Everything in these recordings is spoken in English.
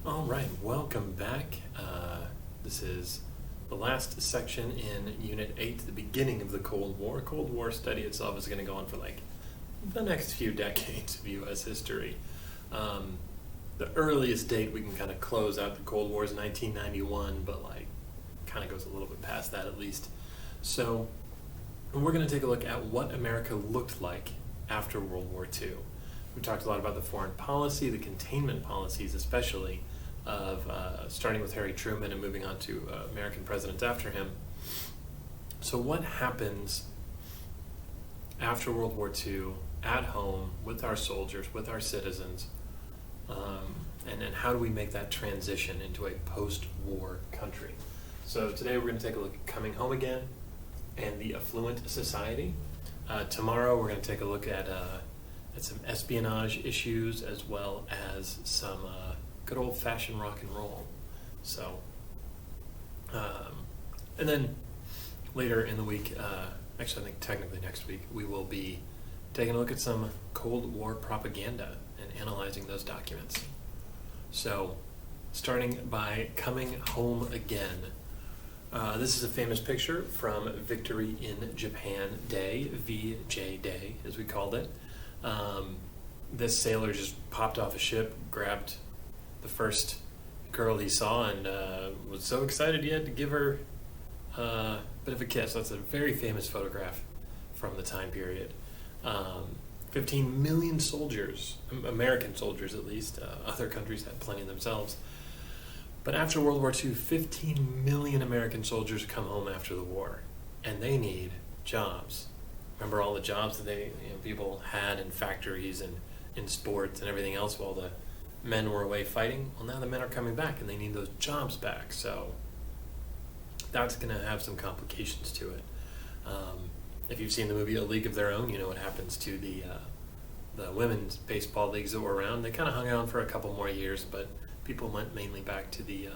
All right, welcome back. This is the last section in Unit 8, the beginning of the Cold War. Cold War study itself is going to go on for like the next few decades of U.S. history. The earliest date we can kind of close out the Cold War is 1991, but like kind of goes a little bit past that at least. So we're going to take a look at what America looked like after World War II. We talked a lot about the foreign policy, the containment policies especially, of starting with Harry Truman and moving on to American presidents after him. So what happens after World War II at home with our soldiers, with our citizens, and then how do we make that transition into a post-war country? So today we're going to take a look at coming home again and the affluent society. Tomorrow we're going to take a look at some espionage issues as well as some good old-fashioned rock and roll. So, and then later in the week, actually I think technically next week, we will be taking a look at some Cold War propaganda and analyzing those documents. So, starting by coming home again. This is a famous picture from Victory in Japan Day, VJ Day as we called it. This sailor just popped off a ship, grabbed the first girl he saw, and was so excited he had to give her a bit of a kiss. That's a very famous photograph from the time period. 15 million soldiers, American soldiers at least, other countries had plenty themselves. But after World War II, 15 million American soldiers come home after the war, and they need jobs. Remember all the jobs that people had in factories and in sports and everything else while the men were away fighting? Well, now the men are coming back and they need those jobs back. So that's going to have some complications to it. If you've seen the movie A League of Their Own, you know what happens to the women's baseball leagues that were around. They kind of hung on for a couple more years, but people went mainly back to the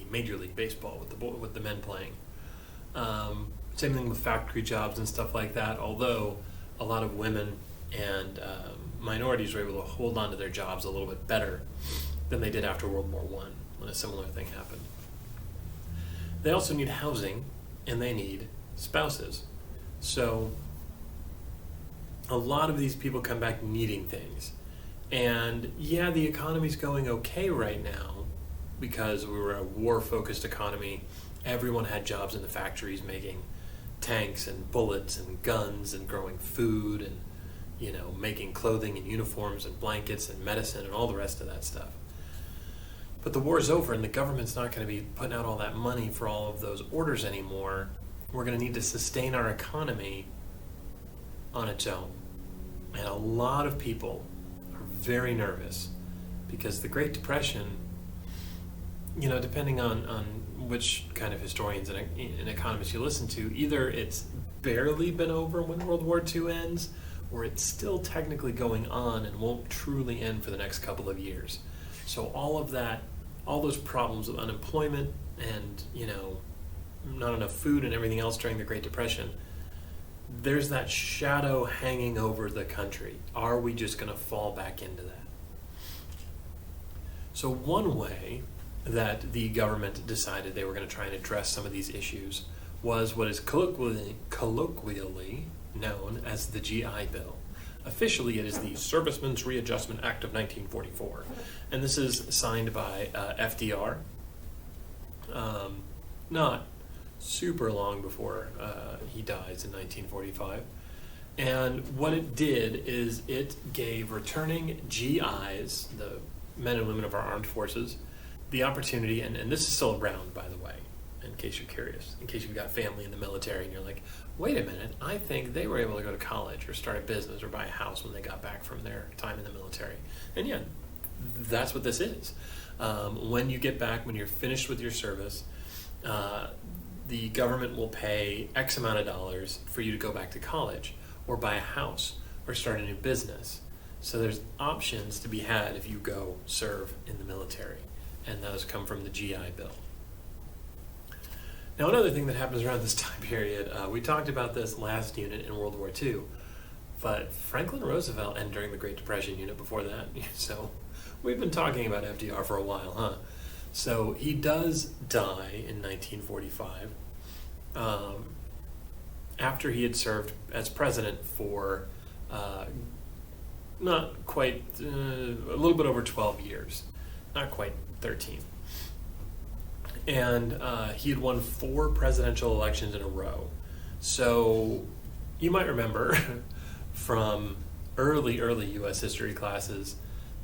Major League Baseball with the men playing. Same thing with factory jobs and stuff like that, although a lot of women and minorities were able to hold on to their jobs a little bit better than they did after World War I, when a similar thing happened. They also need housing, and they need spouses. So a lot of these people come back needing things. And yeah, the economy's going okay right now because we were a war-focused economy. Everyone had jobs in the factories making tanks and bullets and guns and growing food and making clothing and uniforms and blankets and medicine and all the rest of that stuff. But the war's over and the government's not going to be putting out all that money for all of those orders anymore. We're going to need to sustain our economy on its own. And a lot of people are very nervous because the Great Depression, depending on which kind of historians and economists you listen to, either it's barely been over when World War II ends, or it's still technically going on and won't truly end for the next couple of years. So all of that, all those problems with unemployment and, not enough food and everything else during the Great Depression, there's that shadow hanging over the country. Are we just going to fall back into that? So one way that the government decided they were going to try and address some of these issues was what is colloquially known as the GI Bill. Officially, it is the Servicemen's Readjustment Act of 1944, and this is signed by FDR, not super long before he dies in 1945. And what it did is it gave returning GIs, the men and women of our armed forces, the opportunity, and this is still around, by the way, in case you're curious, in case you've got family in the military and you're like, wait a minute, I think they were able to go to college or start a business or buy a house when they got back from their time in the military. And yeah, that's what this is. When you get back, when you're finished with your service, the government will pay X amount of dollars for you to go back to college or buy a house or start a new business. So there's options to be had if you go serve in the military, and those come from the GI Bill. Now, another thing that happens around this time period, we talked about this last unit in World War II. But Franklin Roosevelt, and during the Great Depression unit before that, so we've been talking about FDR for a while, huh? So he does die in 1945 after he had served as president for not quite, a little bit over 12 years, not quite 13. And he had won 4 presidential elections in a row. So you might remember from early U.S. history classes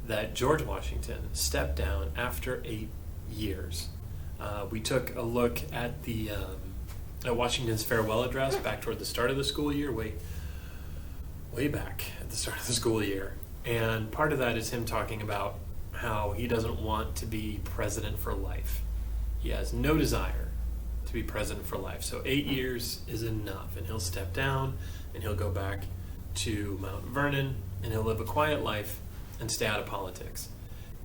that George Washington stepped down after 8 years. We took a look at at Washington's farewell address back toward the start of the school year, way back at the start of the school year. And part of that is him talking about how he doesn't want to be president for life. He has no desire to be president for life. So 8 years is enough, and he'll step down and he'll go back to Mount Vernon and he'll live a quiet life and stay out of politics.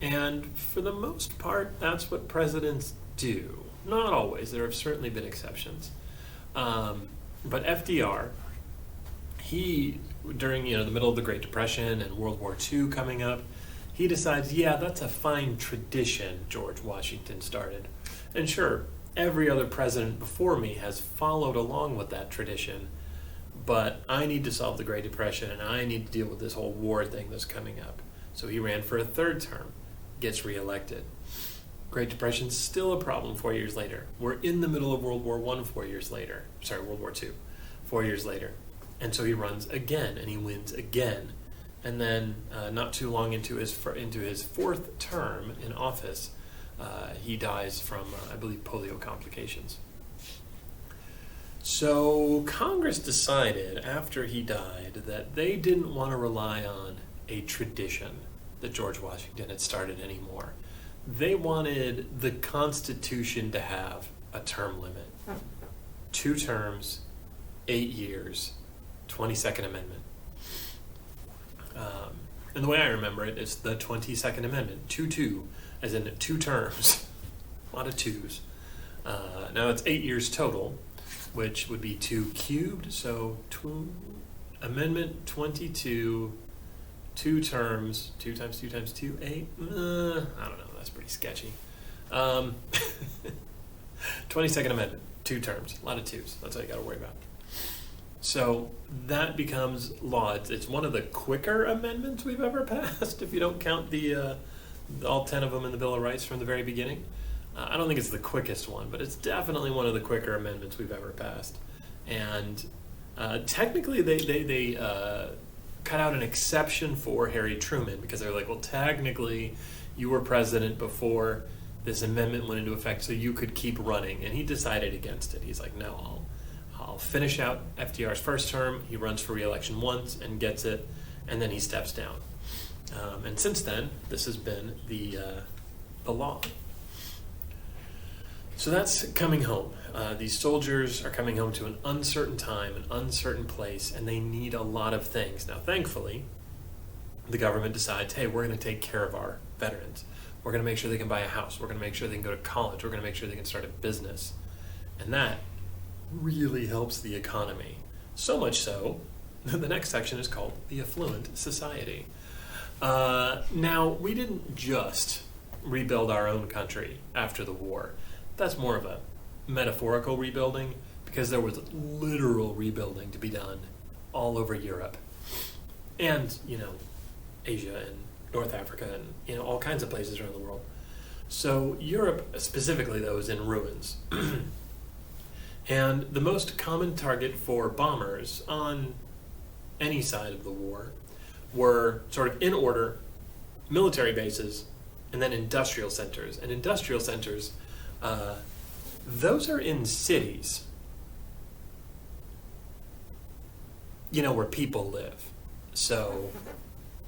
And for the most part, that's what presidents do. Not always. There have certainly been exceptions. But FDR, he, during the middle of the Great Depression and World War II coming up, he decides, yeah, that's a fine tradition George Washington started. And sure, every other president before me has followed along with that tradition, but I need to solve the Great Depression and I need to deal with this whole war thing that's coming up. So he ran for a 3rd term, gets reelected. Great Depression's still a problem 4 years later. We're in the middle of World War I 4 years later. World War II, 4 years later. And so he runs again and he wins again. And then not too long into his 4th term in office, he dies from, I believe, polio complications. So Congress decided after he died that they didn't want to rely on a tradition that George Washington had started anymore. They wanted the Constitution to have a term limit. 2 terms, 8 years, 22nd Amendment. And the way I remember it is the 22nd Amendment, 2-2, as in 2 terms, a lot of 2s. Now it's 8 years total, which would be 2 cubed, so Amendment 22, 2 terms, 2 times 2 times 2, 8? I don't know, that's pretty sketchy. 22nd Amendment, 2 terms, a lot of 2s, that's all you got to worry about. So that becomes law. It's one of the quicker amendments we've ever passed, if you don't count the all 10 of them in the Bill of Rights from the very beginning. I don't think it's the quickest one, but it's definitely one of the quicker amendments we've ever passed. And technically they cut out an exception for Harry Truman, because they were like, well, technically you were president before this amendment went into effect, so you could keep running. And he decided against it. He's like, no, I'll finish out FDR's 1st term. He runs for re-election once and gets it, and then he steps down. And since then, this has been the law. So that's coming home. These soldiers are coming home to an uncertain time, an uncertain place, and they need a lot of things. Now, thankfully, the government decides, hey, we're going to take care of our veterans. We're going to make sure they can buy a house. We're going to make sure they can go to college. We're going to make sure they can start a business. And that really helps the economy. So much so, the next section is called the Affluent Society. Now, we didn't just rebuild our own country after the war. That's more of a metaphorical rebuilding, because there was literal rebuilding to be done all over Europe and, Asia and North Africa and, all kinds of places around the world. So Europe specifically, though, is in ruins. And the most common target for bombers on any side of the war were, sort of in order, military bases and then industrial centers. And industrial centers, those are in cities, where people live. So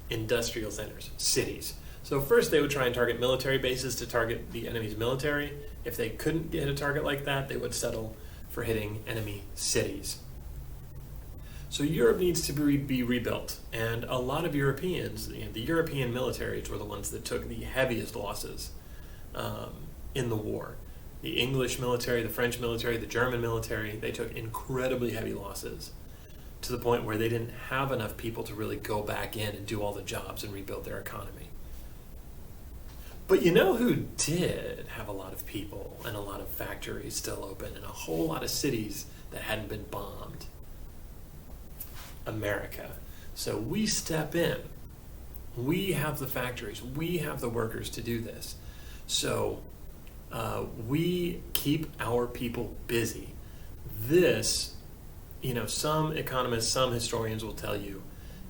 industrial centers, cities. So first they would try and target military bases to target the enemy's military. If they couldn't hit a target like that, they would settle for hitting enemy cities. So Europe needs to be rebuilt, and a lot of Europeans, the European militaries were the ones that took the heaviest losses in the war. The English military, the French military, the German military, they took incredibly heavy losses to the point where they didn't have enough people to really go back in and do all the jobs and rebuild their economy. But you know who did have a lot of people and a lot of factories still open and a whole lot of cities that hadn't been bombed? America. So we step in. We have the factories. We have the workers to do this. So we keep our people busy. This, some economists, some historians will tell you,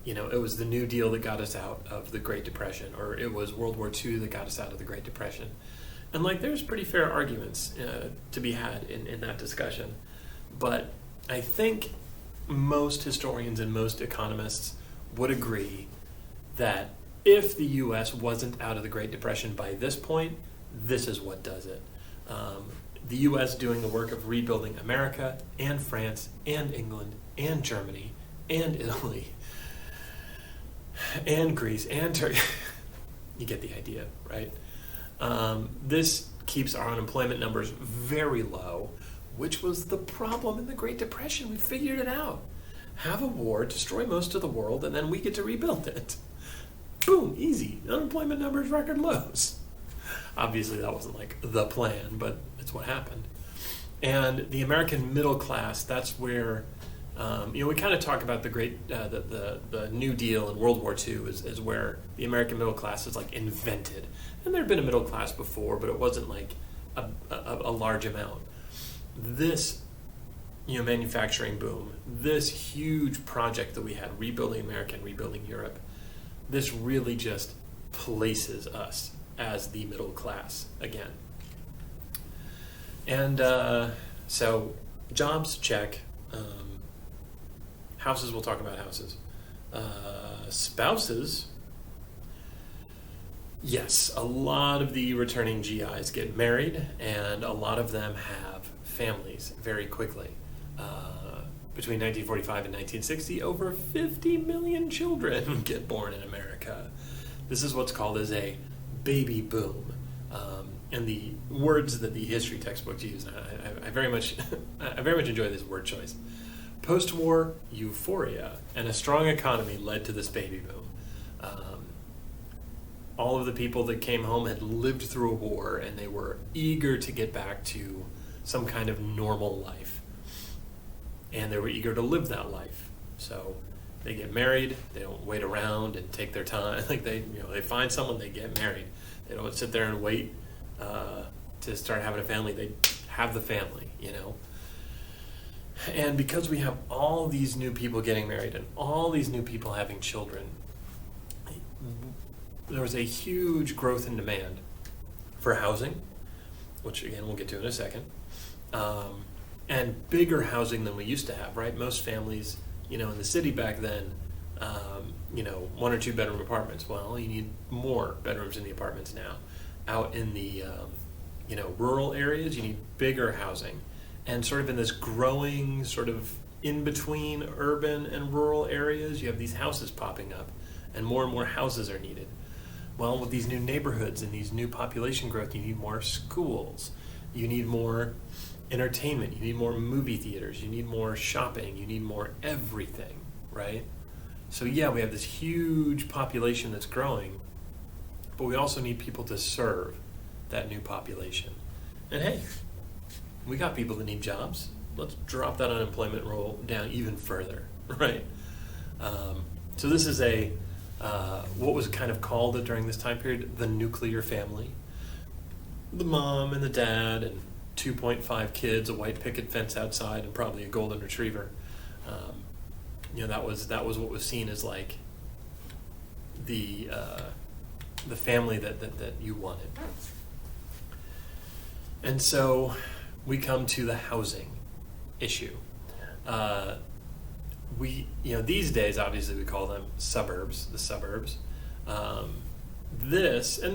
it was the New Deal that got us out of the Great Depression, or it was World War II that got us out of the Great Depression. And there's pretty fair arguments to be had in that discussion. But I think most historians and most economists would agree that if the U.S. wasn't out of the Great Depression by this point, this is what does it. The U.S. doing the work of rebuilding America and France and England and Germany and Italy and Greece and Turkey. You get the idea, right? This keeps our unemployment numbers very low, which was the problem in the Great Depression. We figured it out. Have a war, destroy most of the world, and then we get to rebuild it. Boom, easy. Unemployment numbers, record lows. Obviously, that wasn't the plan, but it's what happened. And the American middle class, that's where, we kind of talk about the New Deal and World War II is where the American middle class is invented. And there had been a middle class before, but it wasn't a large amount. This manufacturing boom, this huge project that we had, rebuilding America and rebuilding Europe, this really just places us as the middle class again. And so jobs, check. Houses, we'll talk about houses. Spouses, yes, a lot of the returning GIs get married, and a lot of them have families very quickly. Between 1945 and 1960, over 50 million children get born in America. This is what's called as a baby boom. And the words that the history textbooks use, I very much enjoy this word choice. Post-war euphoria and a strong economy led to this baby boom. All of the people that came home had lived through a war, and they were eager to get back to some kind of normal life. And they were eager to live that life. So they get married, they don't wait around and take their time. They find someone, they get married. They don't sit there and wait to start having a family. They have the family, And because we have all these new people getting married and all these new people having children, there was a huge growth in demand for housing, which again we'll get to in a second. And bigger housing than we used to have, right? Most families, in the city back then, 1 or 2 bedroom apartments. Well, you need more bedrooms in the apartments now. Out in the, rural areas, you need bigger housing. And sort of in this growing sort of in between urban and rural areas, you have these houses popping up, and more houses are needed. Well, with these new neighborhoods and these new population growth, you need more schools. You need more entertainment, you need more movie theaters, you need more shopping, you need more everything, right? So yeah, we have this huge population that's growing, but we also need people to serve that new population. And hey, we got people that need jobs. Let's drop that unemployment roll down even further, right? So this is what was kind of called during this time period, the nuclear family. The mom and the dad and 2.5 kids, a white picket fence outside, and probably a golden retriever. That was what was seen as the family that you wanted. And so we come to the housing issue. These days, obviously, we call them suburbs. The suburbs. And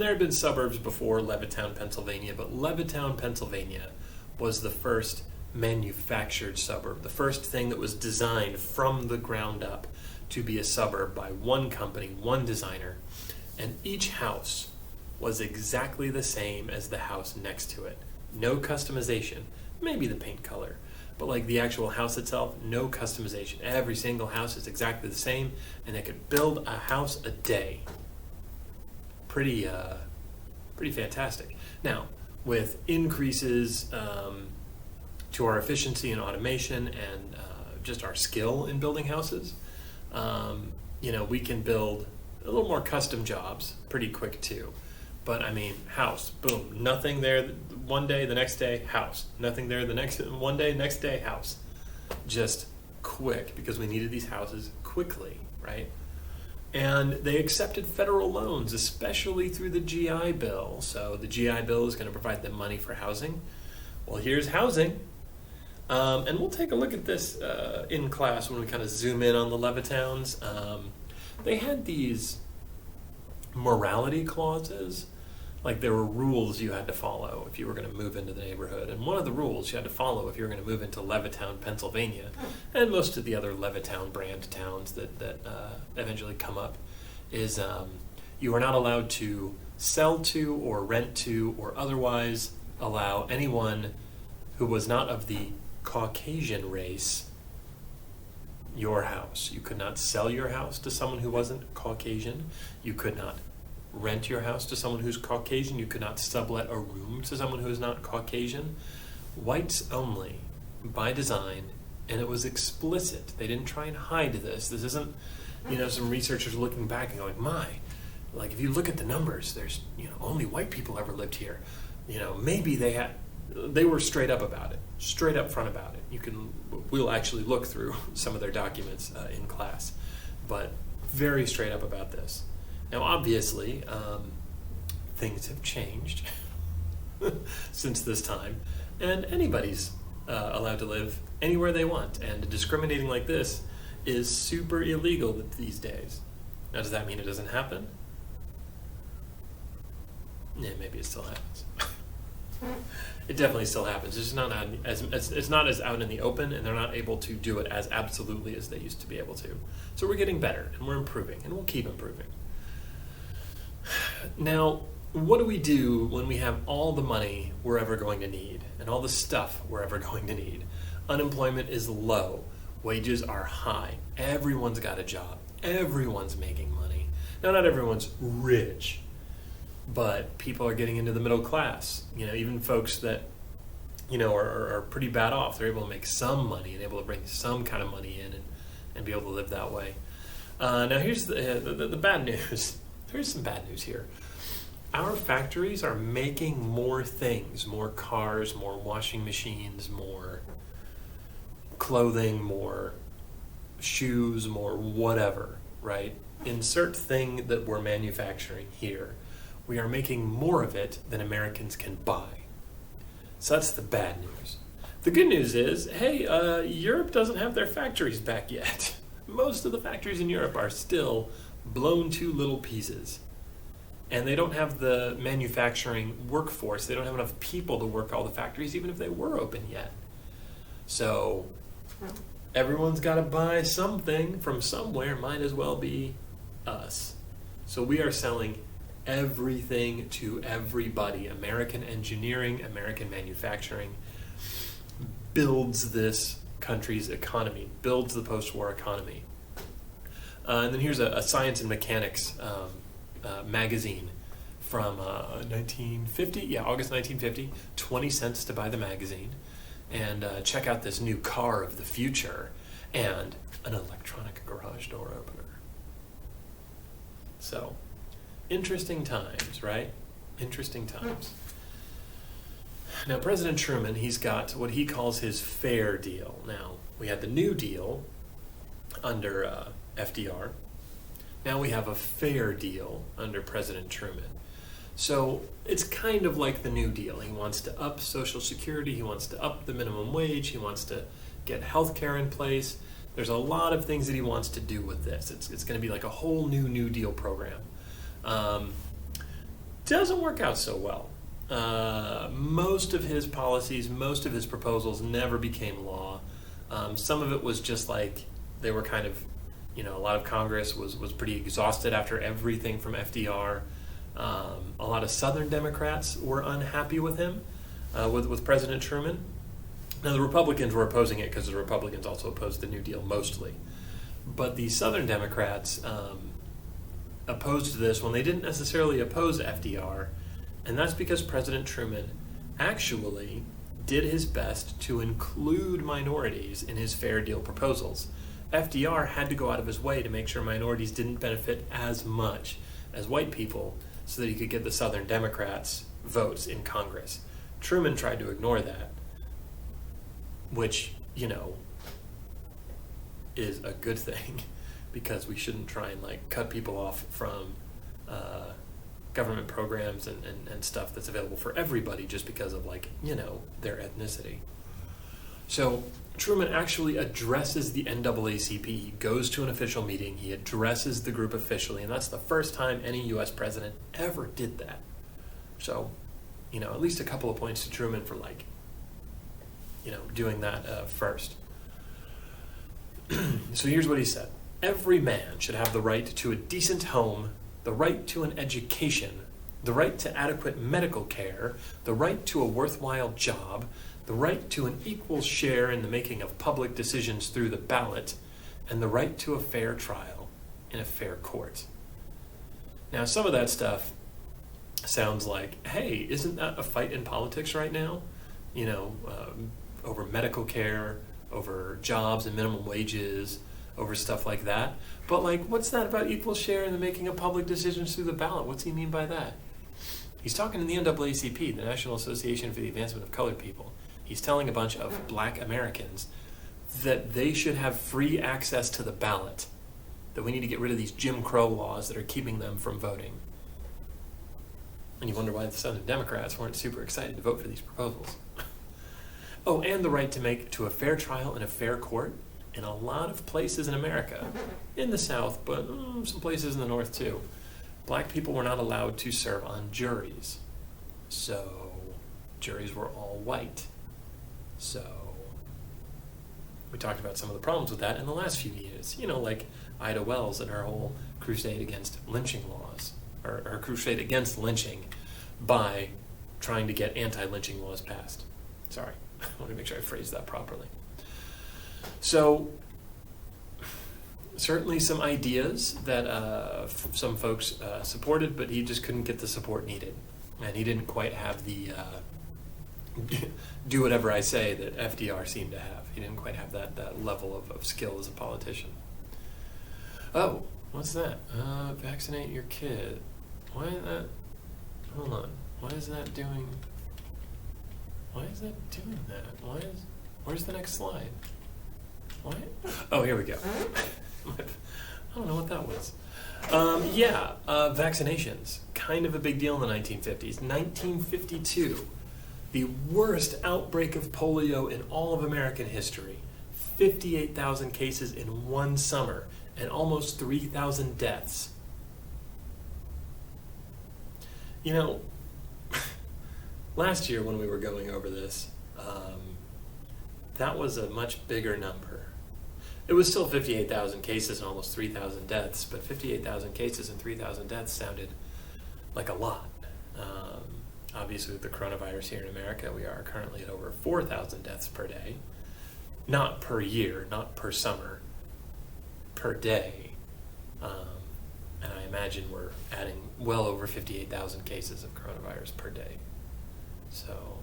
there had been suburbs before Levittown, Pennsylvania, but Levittown, Pennsylvania was the first manufactured suburb, the first thing that was designed from the ground up to be a suburb by one company, one designer, and each house was exactly the same as the house next to it. No customization, maybe the paint color, But like the actual house itself, no customization. Every single house is exactly the same, and they could build a house a day. Pretty fantastic. Now, with increases to our efficiency and automation and just our skill in building houses, we can build a little more custom jobs pretty quick too. But I mean, house, boom, nothing there one day, the next day, house. Nothing there the next one day, next day, house. Just quick, because we needed these houses quickly, right? And they accepted federal loans, especially through the GI Bill. So the GI Bill is going to provide them money for housing. Well, here's housing. And we'll take a look at this in class when we kind of zoom in on the Levittowns. They had these morality clauses, like there were rules you had to follow if you were going to move into the neighborhood. And one of the rules you had to follow if you were going to move into Levittown, Pennsylvania, and most of the other Levittown brand towns that eventually come up, is you are not allowed to sell to or rent to or otherwise allow anyone who was not of the Caucasian race your house. You could not sell your house to someone who wasn't Caucasian. You could not rent your house to someone who's Caucasian. You could not sublet a room to someone who is not Caucasian. Whites only, by design, and it was explicit. They didn't try and hide this. This isn't, some researchers looking back and going, if you look at the numbers, there's, only white people ever lived here. Maybe they were straight up about it, straight up front about it. We'll actually look through some of their documents in class, but very straight up about this. Now, obviously, things have changed since this time, and anybody's allowed to live anywhere they want, and discriminating like this is super illegal these days. Now, does that mean it doesn't happen? Yeah, maybe it still happens. It definitely still happens. It's just not it's not as out in the open, and they're not able to do it as absolutely as they used to be able to. So we're getting better, and we're improving, and we'll keep improving. Now, what do we do when we have all the money we're ever going to need and all the stuff we're ever going to need? Unemployment is low. Wages are high. Everyone's got a job. Everyone's making money. Now, not everyone's rich, but people are getting into the middle class. Even folks that, are pretty bad off, they're able to make some money and able to bring some kind of money in and be able to live that way. Now, here's the bad news. There's some bad news here. Our factories are making more things, more cars, more washing machines, more clothing, more shoes, more whatever, right? Insert thing that we're manufacturing here. We are making more of it than Americans can buy. So that's the bad news. The good news is, hey, Europe doesn't have their factories back yet. Most of the factories in Europe are still blown to little pieces. And they don't have the manufacturing workforce. They don't have enough people to work all the factories, even if they were open yet. So everyone's got to buy something from somewhere. Might as well be us. So we are selling everything to everybody. American engineering, American manufacturing builds this country's economy, builds the post-war economy. And then here's a science and mechanics magazine from 1950, August 1950, 20 cents to buy the magazine, and check out this new car of the future and an electronic garage door opener. So, interesting times, right? Interesting times. Now, President Truman, he's got what he calls his fair deal. Now, we had the New Deal under FDR. Now we have a fair deal under President Truman. So it's kind of like the New Deal. He wants to up Social Security. He wants to up the minimum wage. He wants to get health care in place. There's a lot of things that he wants to do with this. It's going to be like a whole New Deal program. Doesn't work out so well. Most of his policies, most of his proposals never became law. Some of it was just like they were kind of, a lot of Congress was pretty exhausted after everything from FDR. A lot of Southern Democrats were unhappy with him, with President Truman. Now, the Republicans were opposing it because the Republicans also opposed the New Deal mostly. But the Southern Democrats opposed this when they didn't necessarily oppose FDR, and that's because President Truman actually did his best to include minorities in his fair deal proposals. FDR had to go out of his way to make sure minorities didn't benefit as much as white people so that he could get the Southern Democrats' votes in Congress. Truman tried to ignore that, which, you know, is a good thing because we shouldn't try and like cut people off from government programs and stuff that's available for everybody just because of, like, you know, their ethnicity. So Truman actually addresses the NAACP. He goes to an official meeting, he addresses the group officially, and that's the first time any U.S. president ever did that. So, you know, at least a couple of points to Truman for, like, you know, doing that first. So here's what he said. Every man should have the right to a decent home, the right to an education, the right to adequate medical care, the right to a worthwhile job, the right to an equal share in the making of public decisions through the ballot, and the right to a fair trial in a fair court. Now, some of that stuff sounds like, hey, isn't that a fight in politics right now? You know, over medical care, over jobs and minimum wages, over stuff like that. But, like, what's that about equal share in the making of public decisions through the ballot? What's he mean by that? He's talking to the NAACP, the National Association for the Advancement of Colored People. He's telling a bunch of black Americans that they should have free access to the ballot, that we need to get rid of these Jim Crow laws that are keeping them from voting. And you wonder why the Southern Democrats weren't super excited to vote for these proposals. Oh, and the right to a fair trial in a fair court. In a lot of places in America, in the South, but some places in the North too, black people were not allowed to serve on juries. So juries were all white. So we talked about some of the problems with that in the last few years. You know, like Ida Wells and her whole crusade against lynching laws, or crusade against lynching by trying to get anti-lynching laws passed. Sorry, I want to make sure I phrased that properly. So, certainly some ideas that some folks supported, but he just couldn't get the support needed. And he didn't quite have the do whatever I say that FDR seemed to have. He didn't quite have that level of skill as a politician. Oh, what's that? Vaccinate your kid. Why is that? Hold on. Why is that doing that? Where's the next slide? What? Oh, here we go. I don't know what that was. Vaccinations. Kind of a big deal in the 1950s. 1952, the worst outbreak of polio in all of American history. 58,000 cases in one summer and almost 3,000 deaths. You know, last year when we were going over this, that was a much bigger number. It was still 58,000 cases and almost 3,000 deaths, but 58,000 cases and 3,000 deaths sounded like a lot. Obviously, with the coronavirus here in America, we are currently at over 4,000 deaths per day. Not per year, not per summer, per day. And I imagine we're adding well over 58,000 cases of coronavirus per day. So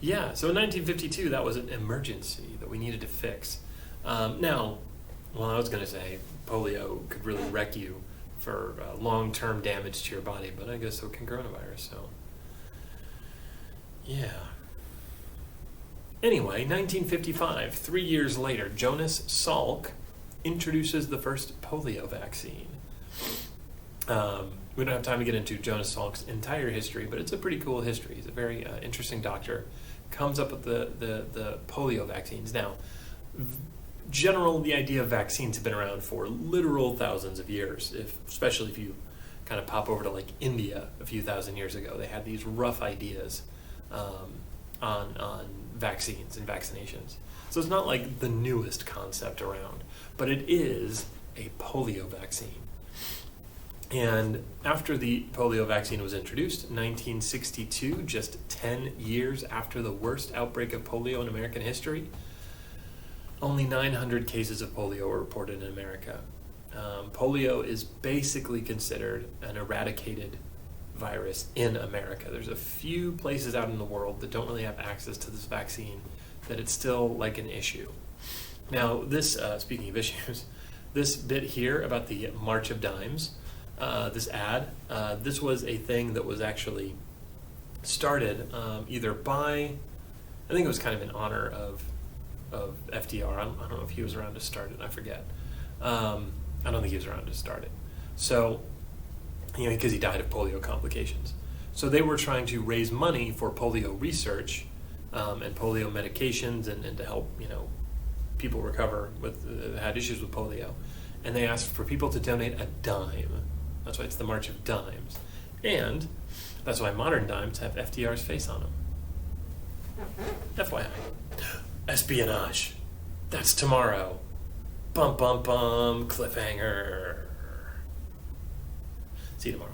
so in 1952, that was an emergency that we needed to fix. Now, well, I was going to say polio could really wreck you for long-term damage to your body, but I guess so can coronavirus, so yeah. Anyway, 1955, 3 years later, Jonas Salk introduces the first polio vaccine. We don't have time to get into Jonas Salk's entire history, but it's a pretty cool history. He's a very interesting doctor. Comes up with the polio vaccines. Now, the idea of vaccines have been around for literal thousands of years, especially if you kind of pop over to like India a few thousand years ago. They had these rough ideas on vaccines and vaccinations. So it's not like the newest concept around, but it is a polio vaccine. And after the polio vaccine was introduced in 1962, just 10 years after the worst outbreak of polio in American history, only 900 cases of polio were reported in America. Polio is basically considered an eradicated virus in America. There's a few places out in the world that don't really have access to this vaccine, that it's still like an issue. Now, this, speaking of issues, this bit here about the March of Dimes, this ad, this was a thing that was actually started either by, I think it was kind of in honor of FDR. I don't know if he was around to start it. I forget. I don't think he was around to start it. So, because he died of polio complications. So they were trying to raise money for polio research and polio medications and to help, people recover with had issues with polio. And they asked for people to donate a dime. That's why it's the March of Dimes. And that's why modern dimes have FDR's face on them. FYI. Espionage. That's tomorrow. Bum, bum, bum. Cliffhanger. See you tomorrow.